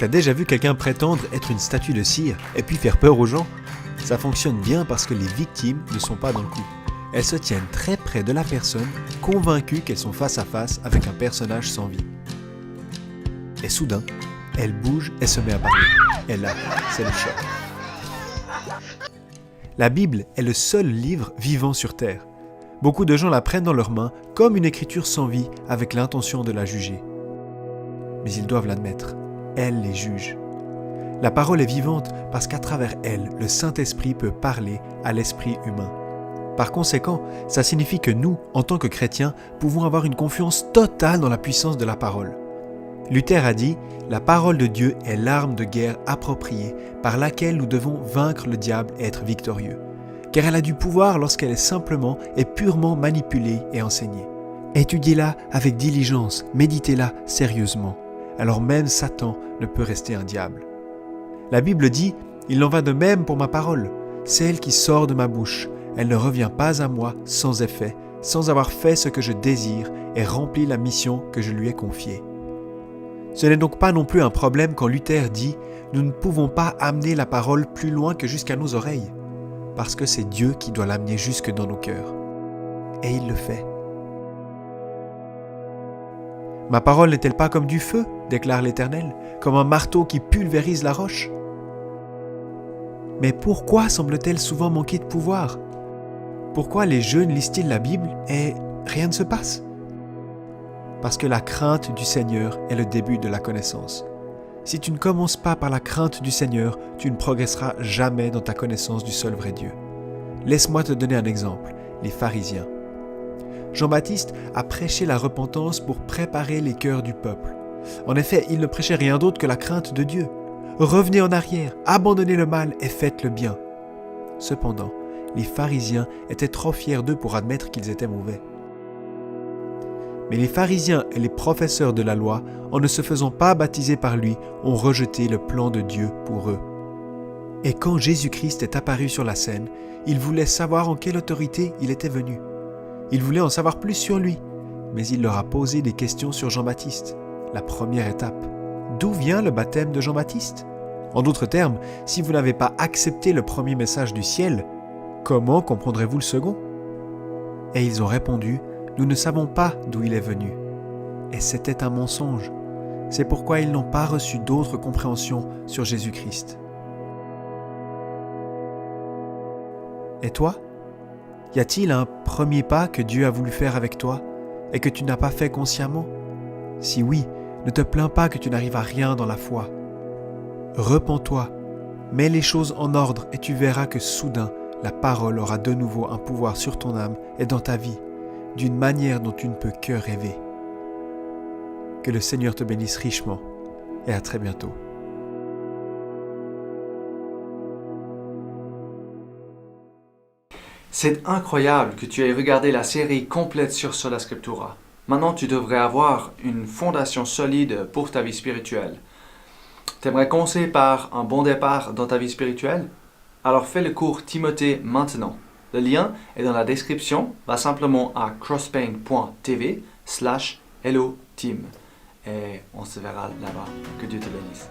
T'as déjà vu quelqu'un prétendre être une statue de cire et puis faire peur aux gens? Ça fonctionne bien parce que les victimes ne sont pas dans le coup. Elles se tiennent très près de la personne, convaincues qu'elles sont face à face avec un personnage sans vie. Et soudain, elle bouge et se met à parler. Et là, c'est le choc. La Bible est le seul livre vivant sur Terre. Beaucoup de gens la prennent dans leurs mains comme une écriture sans vie avec l'intention de la juger. Mais ils doivent l'admettre, elle les juge. La parole est vivante parce qu'à travers elle, le Saint-Esprit peut parler à l'esprit humain. Par conséquent, ça signifie que nous, en tant que chrétiens, pouvons avoir une confiance totale dans la puissance de la parole. Luther a dit « La parole de Dieu est l'arme de guerre appropriée par laquelle nous devons vaincre le diable et être victorieux, car elle a du pouvoir lorsqu'elle est simplement et purement manipulée et enseignée. Étudiez-la avec diligence, méditez-la sérieusement, alors même Satan ne peut rester un diable. » La Bible dit « Il en va de même pour ma parole, celle qui sort de ma bouche. Elle ne revient pas à moi sans effet, sans avoir fait ce que je désire et rempli la mission que je lui ai confiée. » Ce n'est donc pas non plus un problème quand Luther dit « Nous ne pouvons pas amener la parole plus loin que jusqu'à nos oreilles, parce que c'est Dieu qui doit l'amener jusque dans nos cœurs. » Et il le fait. « Ma parole n'est-elle pas comme du feu, déclare l'Éternel, comme un marteau qui pulvérise la roche ?» Mais pourquoi semble-t-elle souvent manquer de pouvoir? Pourquoi les jeunes lisent-ils la Bible et rien ne se passe? Parce que la crainte du Seigneur est le début de la connaissance. Si tu ne commences pas par la crainte du Seigneur, tu ne progresseras jamais dans ta connaissance du seul vrai Dieu. Laisse-moi te donner un exemple, les pharisiens. Jean-Baptiste a prêché la repentance pour préparer les cœurs du peuple. En effet, il ne prêchait rien d'autre que la crainte de Dieu. Revenez en arrière, abandonnez le mal et faites le bien. Cependant, les pharisiens étaient trop fiers d'eux pour admettre qu'ils étaient mauvais. Mais les pharisiens et les professeurs de la loi, en ne se faisant pas baptiser par lui, ont rejeté le plan de Dieu pour eux. Et quand Jésus-Christ est apparu sur la scène, ils voulaient savoir en quelle autorité il était venu. Ils voulaient en savoir plus sur lui, mais il leur a posé des questions sur Jean-Baptiste, la première étape. D'où vient le baptême de Jean-Baptiste? En d'autres termes, si vous n'avez pas accepté le premier message du ciel, comment comprendrez-vous le second? Et ils ont répondu, nous ne savons pas d'où il est venu. Et c'était un mensonge. C'est pourquoi ils n'ont pas reçu d'autre compréhension sur Jésus-Christ. Et toi? Y a-t-il un premier pas que Dieu a voulu faire avec toi et que tu n'as pas fait consciemment? Si oui, ne te plains pas que tu n'arrives à rien dans la foi. Repens-toi, mets les choses en ordre et tu verras que soudain, la parole aura de nouveau un pouvoir sur ton âme et dans ta vie, d'une manière dont tu ne peux que rêver. Que le Seigneur te bénisse richement et à très bientôt. C'est incroyable que tu aies regardé la série complète sur Sola Scriptura. Maintenant, tu devrais avoir une fondation solide pour ta vie spirituelle. T'aimerais commencer par un bon départ dans ta vie spirituelle? Alors fais le cours Timothée maintenant. Le lien est dans la description. Va simplement à crosspain.tv/hello team. Et on se verra là-bas. Que Dieu te bénisse.